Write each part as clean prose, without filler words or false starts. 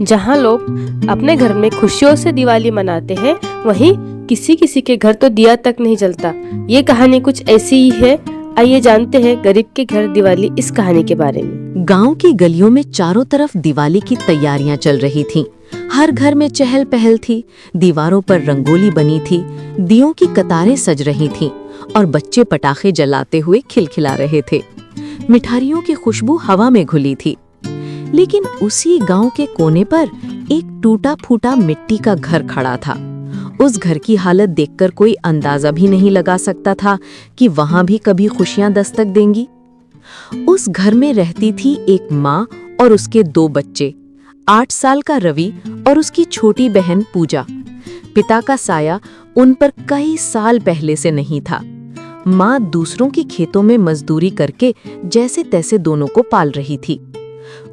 जहाँ लोग अपने घर में खुशियों से दिवाली मनाते हैं, वहीं किसी किसी के घर तो दिया तक नहीं जलता। ये कहानी कुछ ऐसी ही है। आइए जानते हैं गरीब के घर दिवाली इस कहानी के बारे में। गांव की गलियों में चारों तरफ दिवाली की तैयारियां चल रही थीं। हर घर में चहल पहल थी, दीवारों पर रंगोली बनी थी, दियों की कतारें सज रही थीं और बच्चे पटाखे जलाते हुए खिलखिला रहे थे। मिठाइयों की खुशबू हवा में घुली थी। लेकिन उसी गांव के कोने पर एक टूटा फूटा मिट्टी का घर खड़ा था। उस घर की हालत देखकर कोई अंदाजा भी नहीं लगा सकता था कि वहां भी कभी खुशियां दस्तक देंगी। उस घर में रहती थी एक माँ और उसके 2 बच्चे, 8 साल का रवि और उसकी छोटी बहन पूजा। पिता का साया उन पर कई साल पहले से नहीं था। माँ दूसरों के खेतों में मजदूरी करके जैसे तैसे दोनों को पाल रही थी।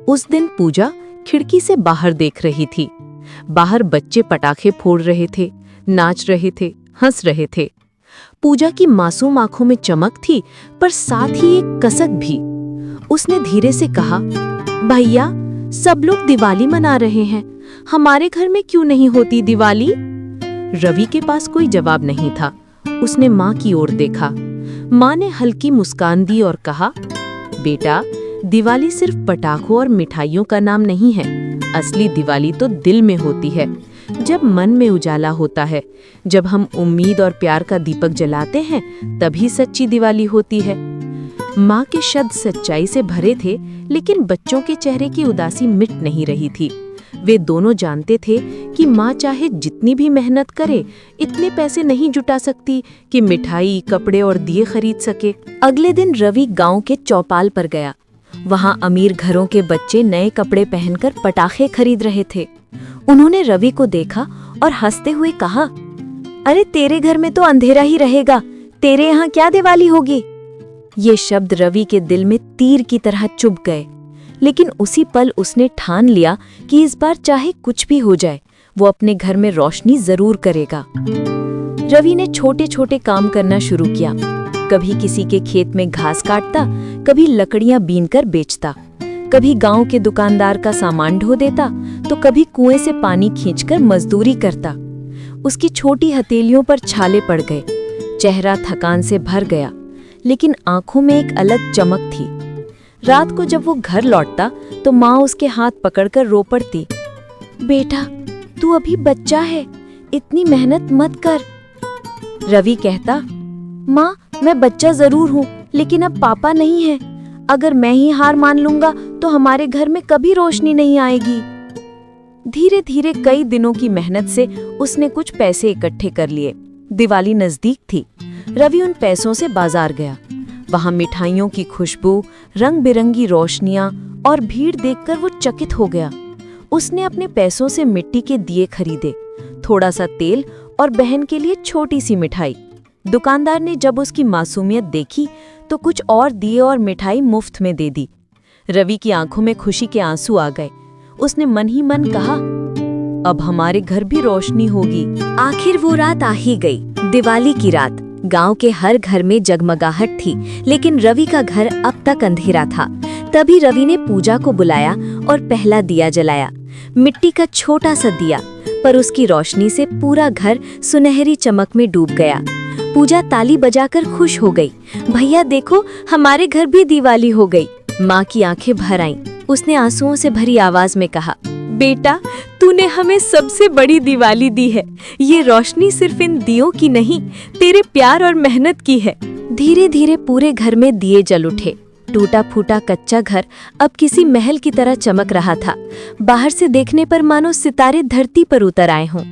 उस दिन पूजा खिड़की से बाहर देख रही थी। बाहर बच्चे पटाखे फोड़ रहे थे, नाच रहे थे, हंस रहे थे। पूजा की मासूम आंखों में चमक थी, पर साथ ही एक कसक भी। उसने धीरे से कहा, भैया, सब लोग दिवाली मना रहे हैं, हमारे घर में क्यों नहीं होती दिवाली? रवि के पास कोई जवाब नहीं था। उसने माँ की ओर देखा। माँ ने हल्की मुस्कान दी और कहा, बेटा, दिवाली सिर्फ पटाखों और मिठाइयों का नाम नहीं है। असली दिवाली तो दिल में होती है। जब मन में उजाला होता है, जब हम उम्मीद और प्यार का दीपक जलाते हैं, तभी सच्ची दिवाली होती है। माँ के शब्द सच्चाई से भरे थे, लेकिन बच्चों के चेहरे की उदासी मिट नहीं रही थी। वे दोनों जानते थे कि माँ चाहे जितनी भी मेहनत करे, इतने पैसे नहीं जुटा सकती कि मिठाई, कपड़े और दिए खरीद सके। अगले दिन रवि गांव के चौपाल पर गया। वहां अमीर घरों के बच्चे नए कपड़े पहनकर पटाखे खरीद रहे थे। उन्होंने रवि को देखा और हंसते हुए कहा, अरे तेरे घर में तो अंधेरा ही रहेगा, तेरे यहाँ क्या दिवाली होगी? ये शब्द रवि के दिल में तीर की तरह चुभ गए। लेकिन उसी पल उसने ठान लिया कि इस बार चाहे कुछ भी हो जाए, वो अपने घर में रोशनी जरूर करेगा। रवि ने छोटे छोटे काम करना शुरू किया। कभी किसी के खेत में घास काटता, कभी लकड़ियां बीनकर बेचता, कभी गांव के दुकानदार का सामान ढो देता, तो कभी कुएं से पानी खींचकर मजदूरी करता। उसकी छोटी हथेलियों पर छाले पड़ गए, चेहरा थकान से भर गया, लेकिन आंखों में एक अलग चमक थी। रात को जब वो घर लौटता तो माँ उसके हाथ पकड़कर रो पड़ती, बेटा, तू अभी बच्चा है, इतनी मेहनत मत कर। रवि कहता, माँ, मैं बच्चा जरूर हूँ, लेकिन अब पापा नहीं है। अगर मैं ही हार मान लूंगा तो हमारे घर में कभी रोशनी नहीं आएगी। धीरे धीरे कई दिनों की मेहनत से उसने कुछ पैसे इकट्ठे कर लिए। दिवाली नजदीक थी। रवि उन पैसों से बाजार गया। वहां मिठाइयों की खुशबू, रंग बिरंगी रोशनियां और भीड़ देखकर वो चकित हो गया। उसने अपने पैसों से मिट्टी के दिए खरीदे, थोड़ा सा तेल और बहन के लिए छोटी सी मिठाई। दुकानदार ने जब उसकी मासूमियत देखी तो कुछ और दिए और मिठाई मुफ्त में दे दी। रवि की आंखों में खुशी के आंसू आ गए। उसने मन ही मन कहा, अब हमारे घर भी रोशनी होगी। आखिर वो रात आ ही गई, दिवाली की रात। गांव के हर घर में जगमगाहट थी, लेकिन रवि का घर अब तक अंधेरा था। तभी रवि ने पूजा को बुलाया और पहला दिया जलाया। मिट्टी का छोटा सा दिया, पर उसकी रोशनी से पूरा घर सुनहरी चमक में डूब गया। पूजा ताली बजाकर खुश हो गई, भैया देखो, हमारे घर भी दिवाली हो गई। माँ की आंखें भर आईं। उसने आंसुओं से भरी आवाज में कहा, बेटा, तूने हमें सबसे बड़ी दिवाली दी है। ये रोशनी सिर्फ इन दियों की नहीं, तेरे प्यार और मेहनत की है। धीरे धीरे पूरे घर में दिए जल उठे। टूटा फूटा कच्चा घर अब किसी महल की तरह चमक रहा था। बाहर से देखने पर मानो सितारे धरती पर उतर आए हों।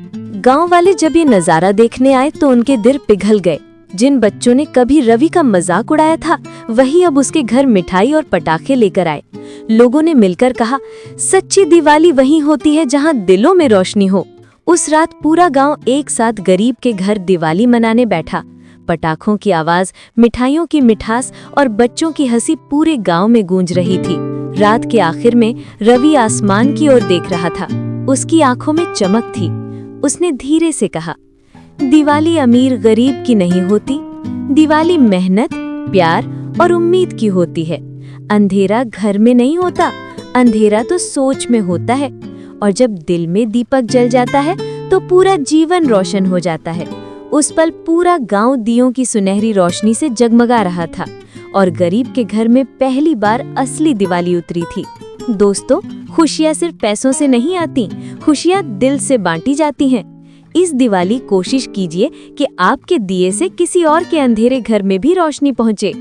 गांव वाले जब ये नजारा देखने आए तो उनके दिल पिघल गए। जिन बच्चों ने कभी रवि का मजाक उड़ाया था, वही अब उसके घर मिठाई और पटाखे लेकर आए। लोगों ने मिलकर कहा, सच्ची दिवाली वहीं होती है जहां दिलों में रोशनी हो। उस रात पूरा गांव एक साथ गरीब के घर दिवाली मनाने बैठा। पटाखों की आवाज, मिठाइयों की मिठास और बच्चों की हंसी पूरे गांव में गूंज रही थी। रात के आखिर में रवि आसमान की ओर देख रहा था। उसकी आंखों में चमक थी। उसने धीरे से कहा, दिवाली अमीर गरीब की नहीं होती, दिवाली मेहनत, प्यार और उम्मीद की होती है। अंधेरा घर में नहीं होता, अंधेरा तो सोच में होता है, और जब दिल में दीपक जल जाता है तो पूरा जीवन रोशन हो जाता है। उस पल पूरा गांव दियों की सुनहरी रोशनी से जगमगा रहा था और गरीब के घर में पहली बार असली दिवाली उतरी थी। दोस्तों, खुशियाँ सिर्फ पैसों से नहीं आती, खुशियाँ दिल से बांटी जाती हैं। इस दिवाली कोशिश कीजिए कि आपके दिए से किसी और के अंधेरे घर में भी रोशनी पहुँचे।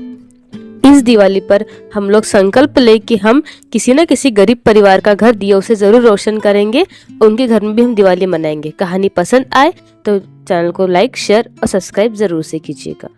इस दिवाली पर हम लोग संकल्प ले कि हम किसी न किसी गरीब परिवार का घर दियों से जरूर रोशन करेंगे, उनके घर में भी हम दिवाली मनाएंगे। कहानी पसंद आए तो चैनल को लाइक, शेयर और सब्सक्राइब जरूर से कीजिएगा।